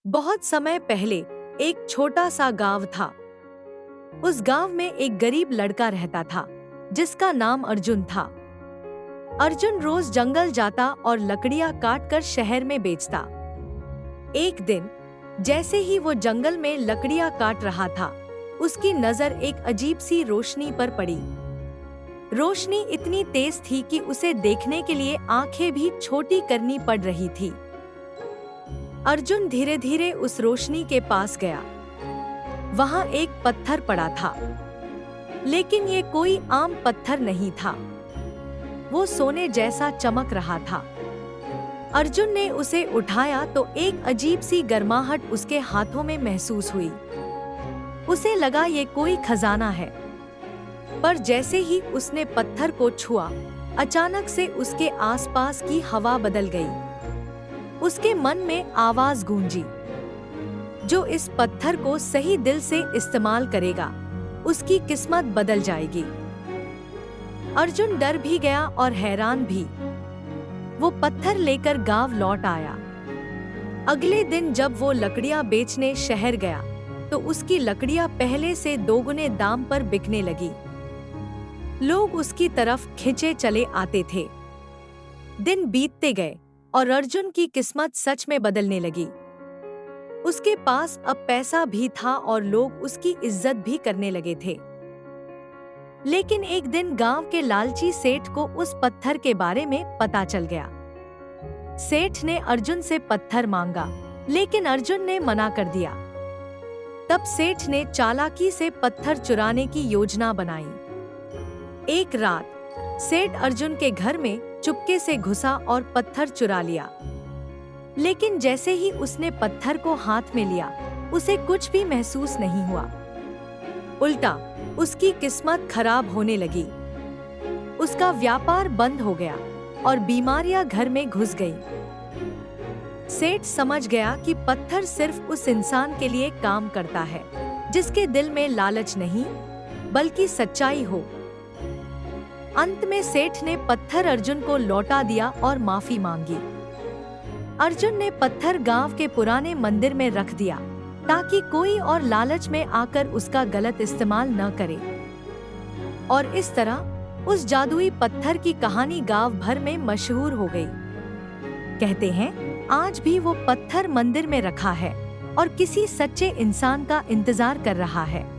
बहुत समय पहले एक छोटा सा गांव था। उस गांव में एक गरीब लड़का रहता था जिसका नाम अर्जुन था। अर्जुन रोज जंगल जाता और लकड़ियां काट कर शहर में बेचता। एक दिन जैसे ही वो जंगल में लकड़ियां काट रहा था, उसकी नजर एक अजीब सी रोशनी पर पड़ी। रोशनी इतनी तेज थी कि उसे देखने के लिए आंखें भी छोटी करनी पड़ रही थी। अर्जुन धीरे धीरे उस रोशनी के पास गया। वहां एक पत्थर पड़ा था, लेकिन ये कोई आम पत्थर नहीं था। वो सोने जैसा चमक रहा था। अर्जुन ने उसे उठाया तो एक अजीब सी गर्माहट उसके हाथों में महसूस हुई। उसे लगा ये कोई खजाना है। पर जैसे ही उसने पत्थर को छुआ, अचानक से उसके आसपास की हवा बदल गई। उसके मन में आवाज गूंजी, जो इस पत्थर को सही दिल से इस्तेमाल करेगा, उसकी किस्मत बदल जाएगी। अर्जुन डर भी गया और हैरान भी। वो पत्थर लेकर गांव लौट आया। अगले दिन जब वो लकड़ियां बेचने शहर गया, तो उसकी लकड़ियां पहले से दोगुने दाम पर बिकने लगी। लोग उसकी तरफ खिंचे चले आते थे। दिन बीतते गए और अर्जुन की किस्मत सच में बदलने लगी। उसके पास अब पैसा भी था और लोग उसकी इज्जत भी करने लगे थे। लेकिन एक दिन गांव के लालची सेठ को उस पत्थर के बारे में पता चल गया। सेठ ने अर्जुन से पत्थर मांगा, लेकिन अर्जुन ने मना कर दिया। तब सेठ ने चालाकी से पत्थर चुराने की योजना बनाई। एक रात सेठ अर्जुन के घर में चुपके से घुसा और पत्थर चुरा लिया। लेकिन जैसे ही उसने पत्थर को हाथ में लिया, उसे कुछ भी महसूस नहीं हुआ। उल्टा उसकी किस्मत खराब होने लगी। उसका व्यापार बंद हो गया और बीमारियां घर में घुस गईं। सेठ समझ गया कि पत्थर सिर्फ उस इंसान के लिए काम करता है जिसके दिल में लालच नहीं, बल्कि सच्चाई हो। अंत में सेठ ने पत्थर अर्जुन को लौटा दिया और माफी मांगी। अर्जुन ने पत्थर गांव के पुराने मंदिर में रख दिया, ताकि कोई और लालच में आकर उसका गलत इस्तेमाल न करे। और इस तरह उस जादुई पत्थर की कहानी गांव भर में मशहूर हो गई। कहते हैं, आज भी वो पत्थर मंदिर में रखा है और किसी सच्चे इंसान का इंतजार कर रहा है।